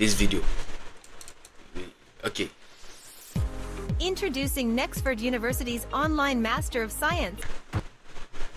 this video. Okay. Introducing Nexford University's online Master of Science.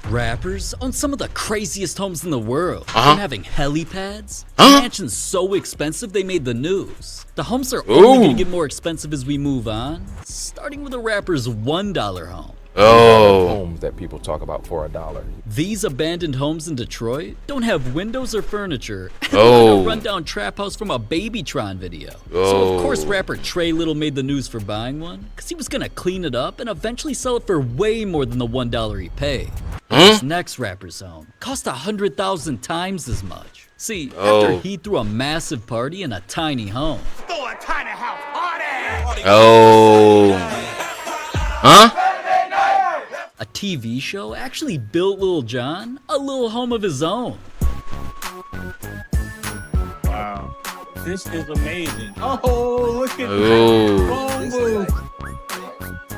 Rappers own some of the craziest homes in the world. From having helipads, mansions so expensive they made the news. The homes are only gonna get more expensive as we move on, starting with a rapper's $1 home. Homes that people talk about for $1. These abandoned homes in Detroit don't have windows or furniture. Like a rundown trap house from a Babytron video. So of course rapper Trey Little made the news for buying one, because he was gonna clean it up and eventually sell it for way more than the $1 he paid. This next rapper's home cost 100,000 times as much. See, after he threw a massive party in a tiny home. Throw a tiny house party! A TV show actually built Lil Jon a little home of his own. Wow, this is amazing. Oh, look at that.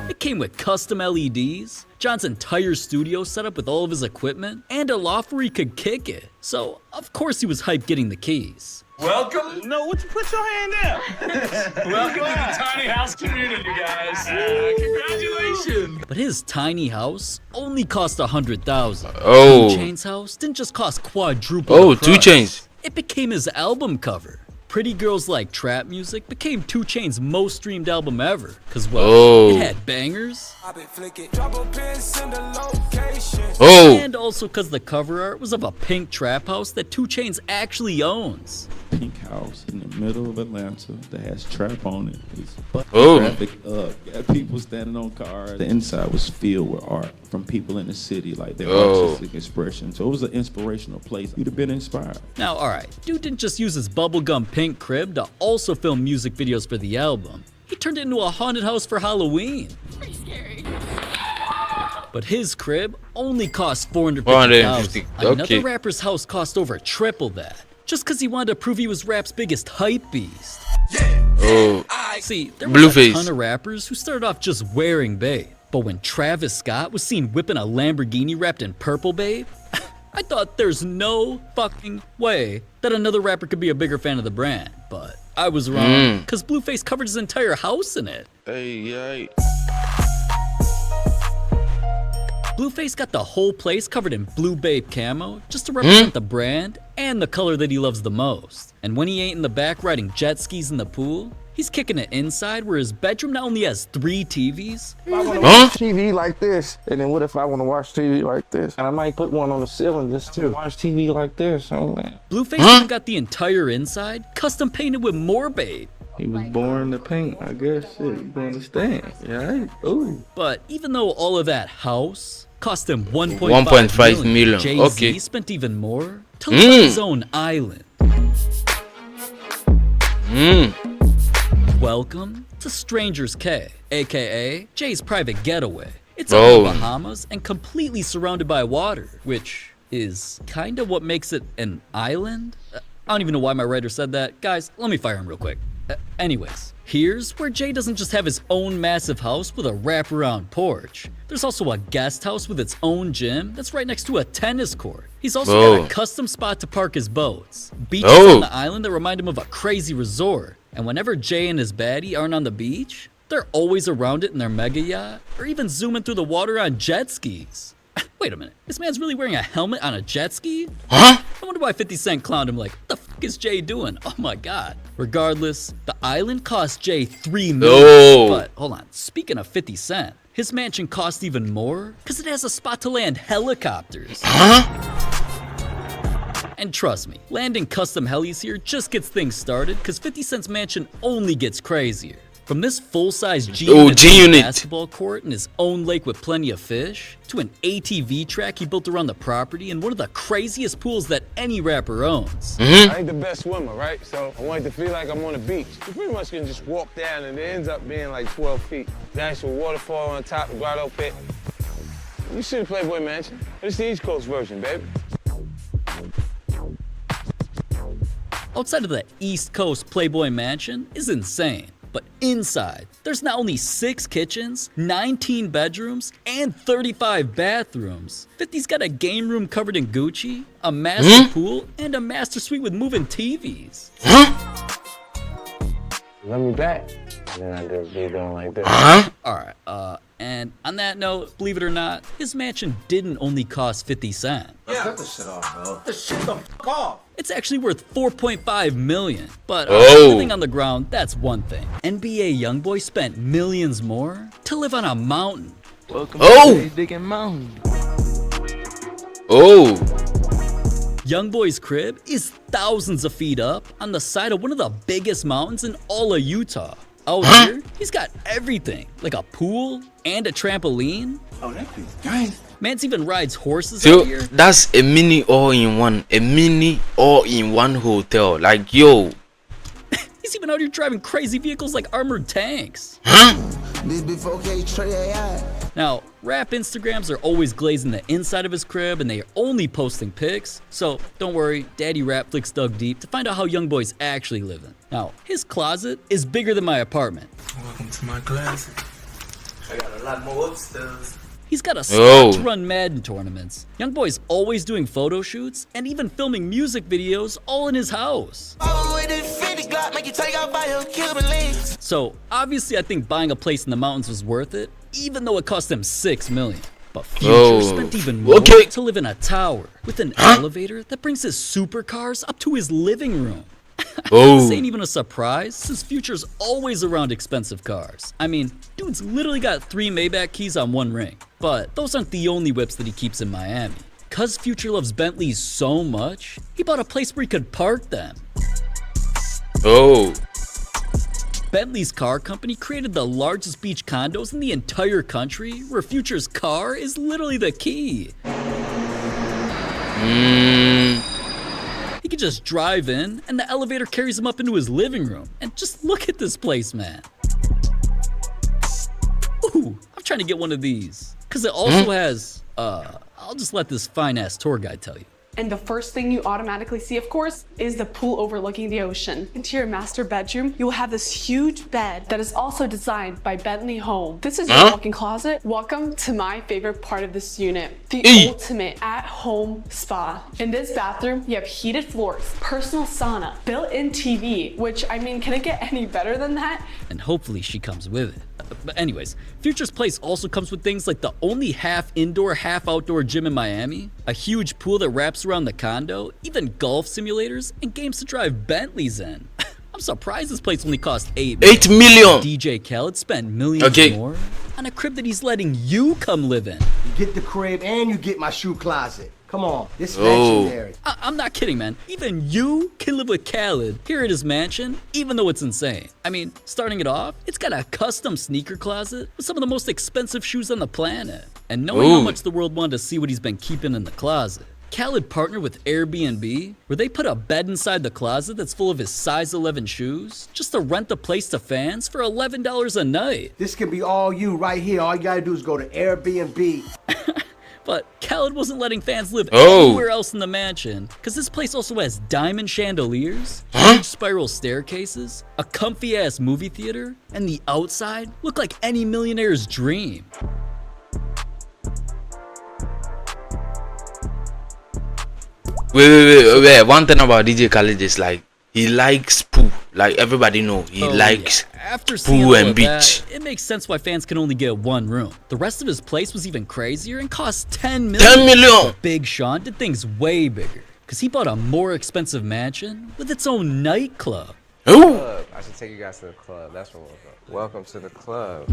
It came with custom LEDs, Jon's entire studio set up with all of his equipment, and a loft where he could kick it. So, of course he was hyped getting the keys. Welcome. No, put your hand there. Welcome to the tiny house community, guys. Congratulations. But his tiny house only cost 100,000. 2 Chainz's house didn't just cost quadruple the price. 2 Chainz. It became his album cover. Pretty Girls Like Trap Music became 2 Chainz's most streamed album ever, cause well, it had bangers. And also cause the cover art was of a pink trap house that 2 Chainz actually owns. Pink house in the middle of Atlanta that has trap on it. It's traffic up. Got people standing on cars. The inside was filled with art from people in the city, like their artistic expression. So it was an inspirational place. You'd have been inspired. Now, alright, dude didn't just use his bubblegum pink crib to also film music videos for the album. He turned it into a haunted house for Halloween. Pretty scary. But his crib only cost $450,000. Another rapper's house cost over triple that. Just cause he wanted to prove he was rap's biggest hype beast. See, there was a ton of rappers who started off just wearing Babe. But when Travis Scott was seen whipping a Lamborghini wrapped in purple Babe, I thought there's no fucking way that another rapper could be a bigger fan of the brand. But I was wrong, cause Blueface covered his entire house in it. Blueface got the whole place covered in Blue Babe camo just to represent the brand and the color that he loves the most. And when he ain't in the back riding jet skis in the pool, he's kicking it inside where his bedroom not only has 3 TVs. If I want to watch TV like this, and then what if I want to watch TV like this? And I might put one on the ceiling just to watch TV like this. Blueface even got the entire inside custom painted with more Babe. He was born to paint, I guess. Shit, you understand? Yeah. But even though all of that house cost him 1.5 million, Jay-Z spent even more to live on his own island. Welcome to Stranger's Cay, aka Jay's private getaway. It's up in the Bahamas and completely surrounded by water, which is kinda what makes it an island. I don't even know why my writer said that. Guys, let me fire him real quick. Anyways, here's where Jay doesn't just have his own massive house with a wraparound porch. There's also a guest house with its own gym that's right next to a tennis court. He's also got a custom spot to park his boats. Beaches on the island that remind him of a crazy resort. And whenever Jay and his baddie aren't on the beach, they're always around it in their mega yacht, or even zooming through the water on jet skis. Wait a minute, this man's really wearing a helmet on a jet ski? I wonder why 50 Cent clowned him like, what the fuck is Jay doing? Oh my god. Regardless, the island cost Jay $3 million. But hold on, speaking of 50 Cent, his mansion cost even more because it has a spot to land helicopters. And trust me, landing custom helis here just gets things started because 50 Cent's mansion only gets crazier. From this full-size G-Unit basketball court and his own lake with plenty of fish, to an ATV track he built around the property and one of the craziest pools that any rapper owns. I ain't the best swimmer, right? So I want it to feel like I'm on the beach. You pretty much can just walk down and it ends up being like 12 feet. The actual waterfall on top, the grotto pit. You see the Playboy Mansion. It's the East Coast version, baby. Outside of the East Coast Playboy Mansion is insane. But inside, there's not only 6 kitchens, 19 bedrooms, and 35 bathrooms. 50's got a game room covered in Gucci, a master pool, and a master suite with moving TVs. Let me back. And then I did be going like this. Alright, and on that note, believe it or not, his mansion didn't only cost 50 cents. Cut the shit off, bro. Cut the shit the fuck off. It's actually worth $4.5 million. But living on the ground, that's one thing. NBA YoungBoy spent millions more to live on a mountain. Welcome to Digging Mountain. YoungBoy's crib is thousands of feet up on the side of one of the biggest mountains in all of Utah. Out here, he's got everything, like a pool and a trampoline. Oh, that thing's nice. Mans even rides horses out here. That's a mini all-in-one hotel. Like, yo. He's even out here driving crazy vehicles like armored tanks. Now, rap Instagrams are always glazing the inside of his crib and they are only posting pics. So don't worry, Daddy Rapflix dug deep to find out how YoungBoy's actually living. Now, his closet is bigger than my apartment. Welcome to my closet. I got a lot more upstairs. He's got a spot to run Madden tournaments. YoungBoy's always doing photo shoots and even filming music videos all in his house. So obviously I think buying a place in the mountains was worth it, even though it cost him $6 million. But Future spent even more to live in a tower with an elevator that brings his supercars up to his living room. This ain't even a surprise, since Future's always around expensive cars. I mean, dude's literally got 3 Maybach keys on one ring. But those aren't the only whips that he keeps in Miami. Cause Future loves Bentleys so much, he bought a place where he could park them. Bentley's car company created the largest beach condos in the entire country, where Future's car is literally the key. He can just drive in, and the elevator carries him up into his living room. And just look at this place, man. Ooh, I'm trying to get one of these. Because it also has, I'll just let this fine-ass tour guide tell you. And the first thing you automatically see, of course, is the pool overlooking the ocean. Into your master bedroom, you will have this huge bed that is also designed by Bentley Home. This is your walk-in closet. Welcome to my favorite part of this unit, the ultimate at-home spa. In this bathroom, you have heated floors, personal sauna, built-in TV, which, I mean, can it get any better than that? And hopefully she comes with it. But anyways, Future's place also comes with things like the only half indoor, half outdoor gym in Miami, a huge pool that wraps around the condo, even golf simulators, and games to drive Bentleys in. I'm surprised this place only cost $8 million. DJ Khaled spent millions more on a crib that he's letting you come live in. You get the crib and you get my shoe closet. Come on, this is legendary. I'm not kidding, man. Even you can live with Khaled here at his mansion, even though it's insane. I mean, starting it off, it's got a custom sneaker closet with some of the most expensive shoes on the planet. And knowing how much the world wanted to see what he's been keeping in the closet, Khaled partnered with Airbnb, where they put a bed inside the closet that's full of his size 11 shoes, just to rent the place to fans for $11 a night. This can be all you right here. All you gotta do is go to Airbnb. But Khaled wasn't letting fans live anywhere else in the mansion, because this place also has diamond chandeliers, huge spiral staircases, a comfy-ass movie theater, and the outside looked like any millionaire's dream. Wait. One thing about DJ Khaled is like, he likes poo. Like everybody know, he likes After poo and beach. It makes sense why fans can only get one room. The rest of his place was even crazier and cost $10 million. $10 million. But Big Sean did things way bigger, because he bought a more expensive mansion with its own nightclub. I should take you guys to the club. That's what we're welcome to the club.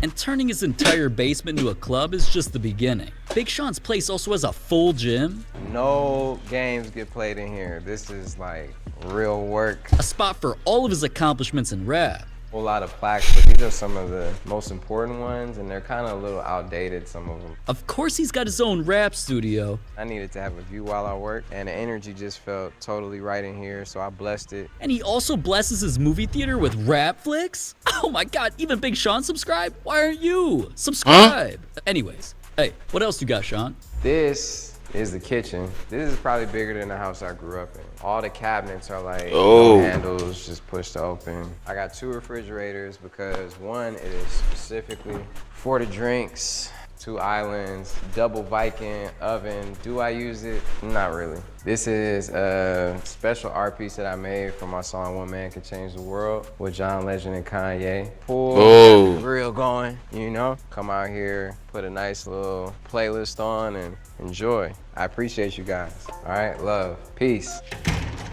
And turning his entire basement into a club is just the beginning. Big Sean's place also has a full gym. No games get played in here. This is like real work. A spot for all of his accomplishments in rap. A whole lot of plaques, but these are some of the most important ones, and they're kind of a little outdated, some of them. Of course he's got his own rap studio. I needed to have a view while I worked, and the energy just felt totally right in here, so I blessed it. And he also blesses his movie theater with rap flicks? Oh my god, even Big Sean subscribed? Why aren't you? Subscribe! Anyways, hey, what else you got, Sean? This is the kitchen. This is probably bigger than the house I grew up in. All the cabinets are like handles just pushed open. I got 2 refrigerators because one is specifically for the drinks. 2 islands, double Viking oven. Do I use it? Not really. This is a special art piece that I made for my song One Man Can Change the World with John Legend and Kanye. Pool, grill going, you know? Come out here, put a nice little playlist on and enjoy. I appreciate you guys. All right, love, peace.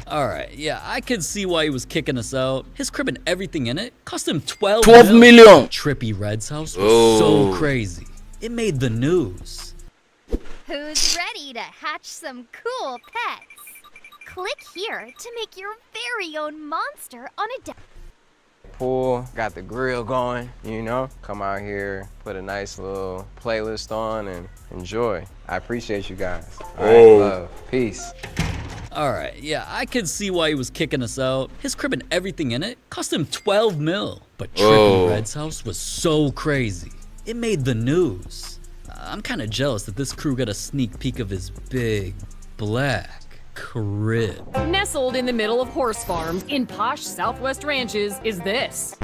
Alright, yeah, I could see why he was kicking us out. His crib and everything in it cost him 12 million. Trippy Red's house was so crazy. It made the news. Who's ready to hatch some cool pets? Click here to make your very own monster on a Pool, got the grill going, you know? Come out here, put a nice little playlist on and enjoy. I appreciate you guys. All right, love, peace. Alright, yeah, I could see why he was kicking us out. His crib and everything in it cost him 12 mil. But Trippy Red's house was so crazy. It made the news. I'm kinda jealous that this crew got a sneak peek of his big, black crib. Nestled in the middle of horse farms in posh Southwest ranches is this.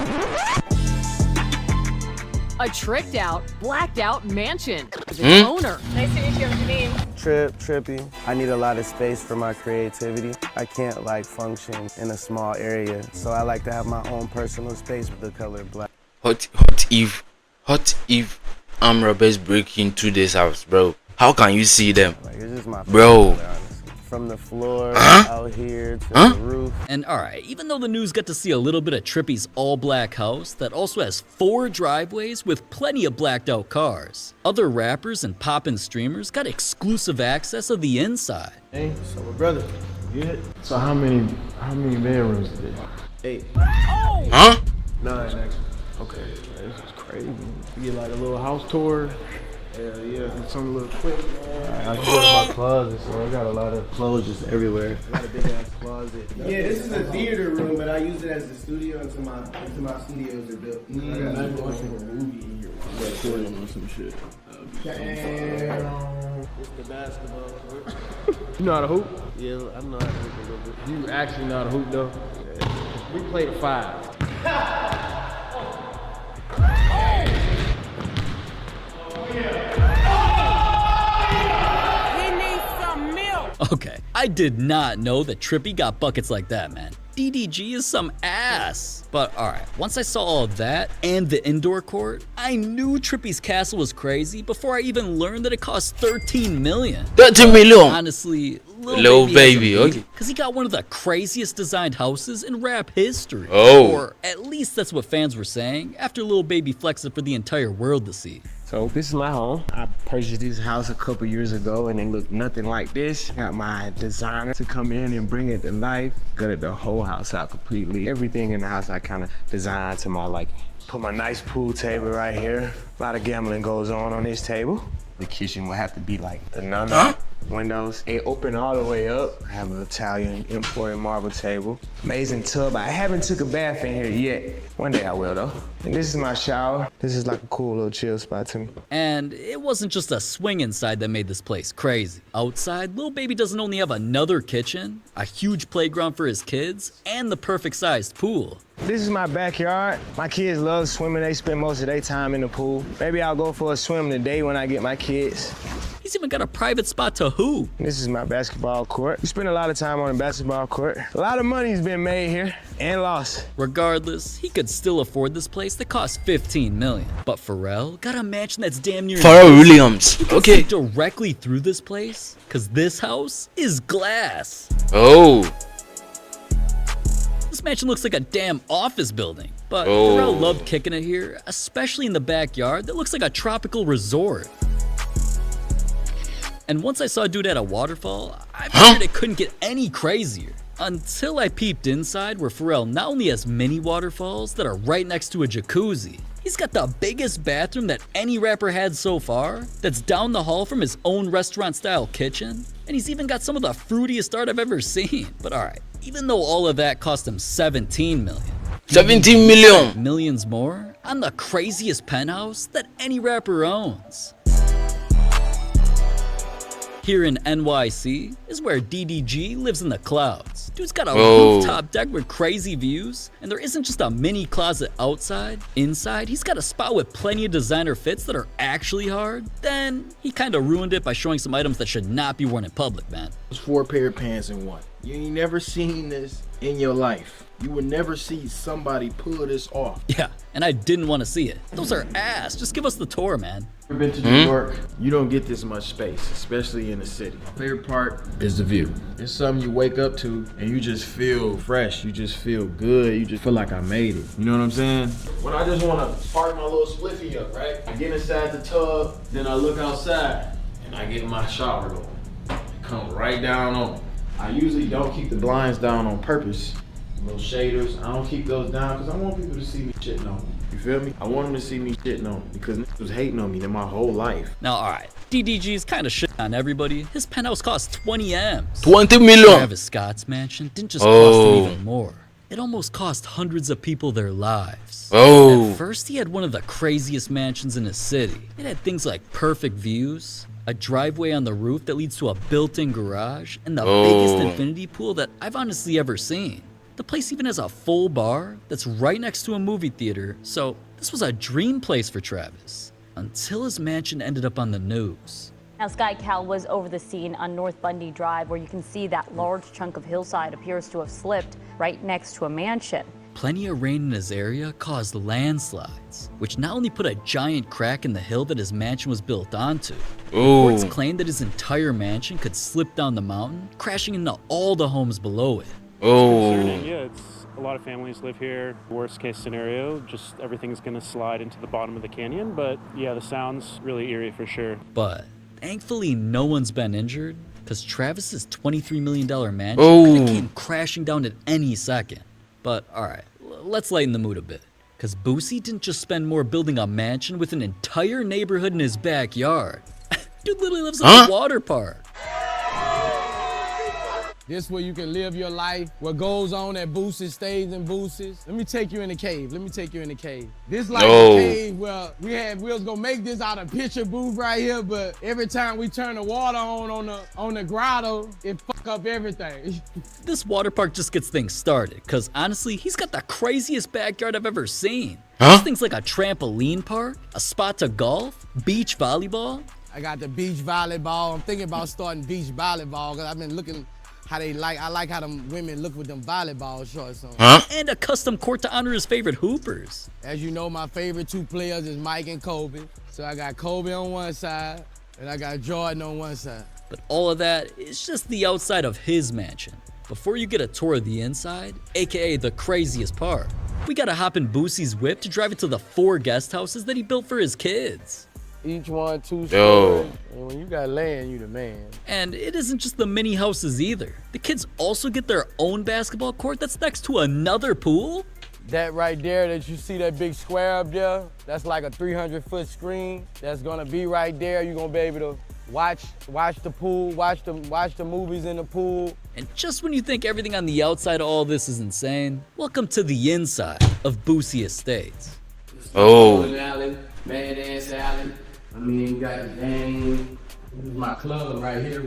A tricked out, blacked out mansion. The owner. Nice to meet you. What's your name? Trippy. I need a lot of space for my creativity. I can't like function in a small area, so I like to have my own personal space with the color black. What if armed robbers break into this house, bro? How can you see them? Like, it's just my bro. Color, from the floor out here to the roof. And alright, even though the news got to see a little bit of Trippy's all-black house that also has 4 driveways with plenty of blacked out cars, other rappers and poppin' streamers got exclusive access of the inside. Hey, so my brother, good? So how many bedrooms is it? 8. Oh! 9 actually. Okay, this is crazy. You get like a little house tour. Hell yeah, some little quick. I can go to my closet, so I got a lot of clothes just everywhere. I got a big ass closet. Yeah, this is a theater room, but I use it as a studio until my studios are built. I got watching a movie in here. Recording on some shit. Damn. It's the basketball court. You know how to hoop? Yeah, I know how to hoop a little bit. You actually know how to hoop though? Yeah. We played a 5. Okay, I did not know that Trippy got buckets like that, man. DDG is some ass. But alright, once I saw all of that and the indoor court, I knew Trippy's castle was crazy before I even learned that it cost 13 million. 13 million? Honestly, Lil Baby, okay. Because he got one of the craziest designed houses in rap history. Or at least that's what fans were saying after Lil Baby flexed it for the entire world to see. So this is my home. I purchased this house a couple years ago and it looked nothing like this. Got my designer to come in and bring it to life. Gutted the whole house out completely. Everything in the house I kind of designed to my liking. Put my nice pool table right here. A lot of gambling goes on this table. The kitchen will have to be like the nana. Windows. They open all the way up. I have an Italian imported marble table. Amazing tub. I haven't took a bath in here yet. One day I will though. And this is my shower. This is like a cool little chill spot to me. And it wasn't just a swing inside that made this place crazy. Outside, Lil Baby doesn't only have another kitchen, a huge playground for his kids, and the perfect sized pool. This is my backyard. My kids love swimming. They spend most of their time in the pool. Maybe I'll go for a swim today when I get my kids. He's even got a private spot to hoop. This is my basketball court. We spend a lot of time on the basketball court. A lot of money's been made here and lost. Regardless, he could still afford this place that costs 15 million. But Pharrell got a mansion that's damn near Pharrell Williams. Okay. Directly through this place, because this house is glass. Oh. This mansion looks like a damn office building. But Pharrell loved kicking it here, especially in the backyard that looks like a tropical resort. And once I saw a dude at a waterfall, I figured it couldn't get any crazier. Until I peeped inside where Pharrell not only has mini waterfalls that are right next to a jacuzzi, he's got the biggest bathroom that any rapper had so far, that's down the hall from his own restaurant-style kitchen, and he's even got some of the fruitiest art I've ever seen. But alright, even though all of that cost him 17 million. 17 million! Millions more on the craziest penthouse that any rapper owns. Here in NYC is where DDG lives in the clouds. Dude's got a Whoa. rooftop deck with crazy views, and there isn't just a mini closet outside. Inside, he's got a spot with plenty of designer fits that are actually hard. Then, he kinda ruined it by showing some items that should not be worn in public, man. It's 4 pair of pants in one. You ain't never seen this in your life. You would never see somebody pull this off. Yeah, and I didn't want to see it. Those are ass. Just give us the tour, man. Ever been to New York? You don't get this much space, especially in the city. Favorite part is the view. It's something you wake up to and you just feel fresh. You just feel good. You just feel like I made it. You know what I'm saying? When I just want to spark my little spliffy up, right? I get inside the tub, then I look outside and I get my shower going. It comes right down on me. I usually don't keep the blinds down on purpose. Little shaders, I don't keep those down because I want people to see me shitting on me. You feel me? I want them to see me shitting on me because niggas was hating on me in my whole life. Now, alright, DDG's kinda shit on everybody. His penthouse cost 20 M's. 20 million! Travis Scott's mansion didn't just cost him even more. It almost cost hundreds of people their lives. At first, he had one of the craziest mansions in the city. It had things like perfect views, a driveway on the roof that leads to a built-in garage, and the biggest infinity pool that I've honestly ever seen. The place even has a full bar that's right next to a movie theater, so this was a dream place for Travis, until his mansion ended up on the news. Now, SkyCal was over the scene on North Bundy Drive, where you can see that large chunk of hillside appears to have slipped right next to a mansion. Plenty of rain in his area caused landslides, which not only put a giant crack in the hill that his mansion was built onto. Reports claimed that his entire mansion could slip down the mountain, crashing into all the homes below it. Yeah, it's a lot of families live here. Worst case scenario, just everything's gonna slide into the bottom of the canyon. But yeah, the sound's really eerie for sure. But thankfully, no one's been injured because Travis's $23 million mansion came crashing down at any second. But alright, let's lighten the mood a bit. Because Boosie didn't just spend more building a mansion with an entire neighborhood in his backyard. Dude literally lives in a water park. This where you can live your life. What goes on at Boosie's stays in Boosie's. Let me take you in the cave. This like a cave where we was gonna make this out of picture booth right here, but every time we turn the water on the grotto, it fuck up everything. This water park just gets things started, cause honestly, he's got the craziest backyard I've ever seen. There's things like a trampoline park, a spot to golf, beach volleyball. I got the beach volleyball. I'm thinking about starting beach volleyball, cause I've been looking I like how them women look with them volleyball shorts on. And a custom court to honor his favorite hoopers. As you know, my favorite 2 players is Mike and Kobe. So I got Kobe on one side, and I got Jordan on one side. But all of that is just the outside of his mansion. Before you get a tour of the inside, aka the craziest part, we gotta hop in Boosie's whip to drive it to the 4 guest houses that he built for his kids. Each one 2 stories. And when you got land, you the man. And it isn't just the mini houses either. The kids also get their own basketball court that's next to another pool. That right there that you see, that big square up there, that's like a 300-foot screen. That's gonna be right there. You're gonna be able to watch the pool, watch the movies in the pool. And just when you think everything on the outside of all this is insane, welcome to the inside of Boosie Estates. Badass Alley. I mean, you got the game. This is my club right here.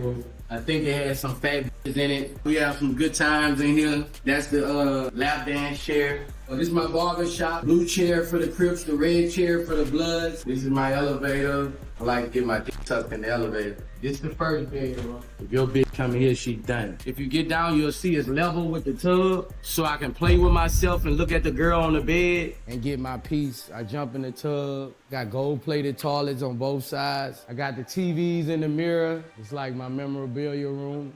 I think it has some fat bitches in it. We have some good times in here. That's the lap dance chair. This is my barber shop. Blue chair for the Crips, the red chair for the Bloods. This is my elevator. I like to get my dick tucked in the elevator. This is the first bedroom. If your bitch come here, she done. If you get down, you'll see it's level with the tub, so I can play with myself and look at the girl on the bed and get my piece. I jump in the tub. Got gold-plated toilets on both sides. I got the TVs in the mirror. It's like my memorabilia room.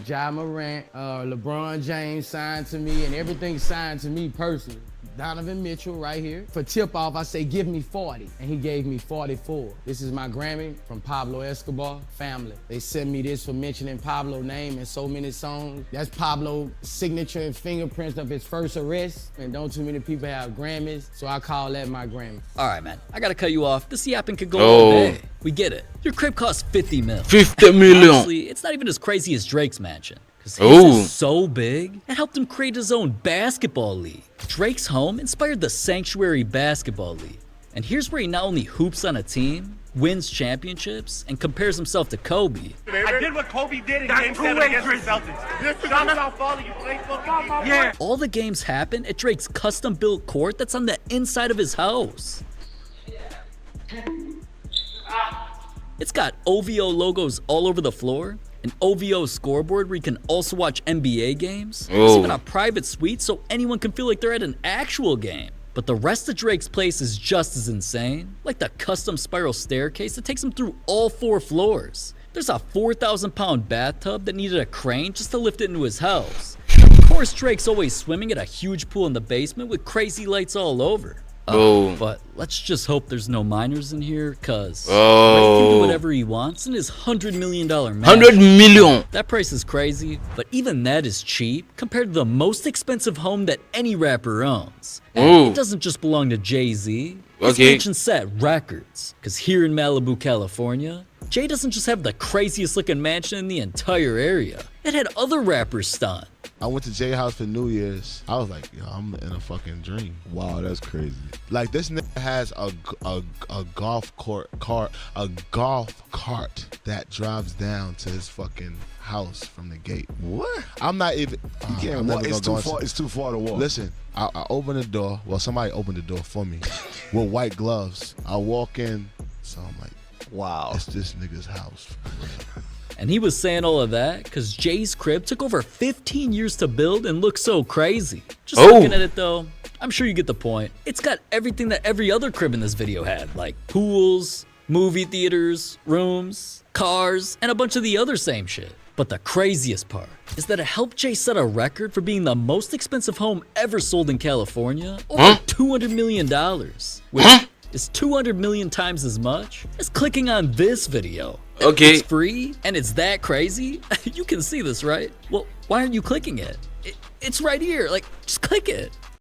Ja Morant, LeBron James signed to me, and everything signed to me personally. Donovan Mitchell right here. For tip-off, I say, give me 40. And he gave me 44. This is my Grammy from Pablo Escobar family. They sent me this for mentioning Pablo's name in so many songs. That's Pablo's signature and fingerprints of his first arrest. And don't too many people have Grammys, so I call that my Grammy. All right, man. I gotta cut you off. This yapping could go all day. We get it. Your crib costs 50 mil. 50 million. Honestly, it's not even as crazy as Drake's mansion. Because his is so big, it helped him create his own basketball league. Drake's home inspired the Sanctuary Basketball League. And here's where he not only hoops on a team, wins championships, and compares himself to Kobe. I did what Kobe did in Game 7 against the Celtics. Shots off falling, you play fucking game. Yeah. All the games happen at Drake's custom-built court that's on the inside of his house. It's got OVO logos all over the floor, an OVO scoreboard where you can also watch NBA games. There's even a private suite so anyone can feel like they're at an actual game. But the rest of Drake's place is just as insane, like the custom spiral staircase that takes him through all 4 floors. There's a 4,000-pound bathtub that needed a crane just to lift it into his house. Of course, Drake's always swimming at a huge pool in the basement with crazy lights all over. But let's just hope there's no minors in here, cause Drake can do whatever he wants in his $100 million mansion. 100 million. That price is crazy, but even that is cheap compared to the most expensive home that any rapper owns. And it doesn't just belong to Jay-Z. His mansion set records, cause here in Malibu, California, Jay doesn't just have the craziest looking mansion in the entire area. It had other rappers stunned. I went to Jay house for New Year's. I was like, yo, I'm in a fucking dream. Wow, that's crazy. Like, this nigga has a golf cart that drives down to his fucking house from the gate. What? I'm not even. You can't walk. It's too far to walk. Listen, I opened the door. Well, somebody opened the door for me with white gloves. I walk in, so I'm like, wow, it's this nigga's house. And he was saying all of that because Jay's crib took over 15 years to build and looked so crazy. Just looking at it though, I'm sure you get the point. It's got everything that every other crib in this video had, like pools, movie theaters, rooms, cars, and a bunch of the other same shit. But the craziest part is that it helped Jay set a record for being the most expensive home ever sold in California, over $200 million, which is 200 million times as much as clicking on this video. It's free and it's that crazy. You can see this, right? Well, why aren't you clicking it? It's right here. Like, just click it.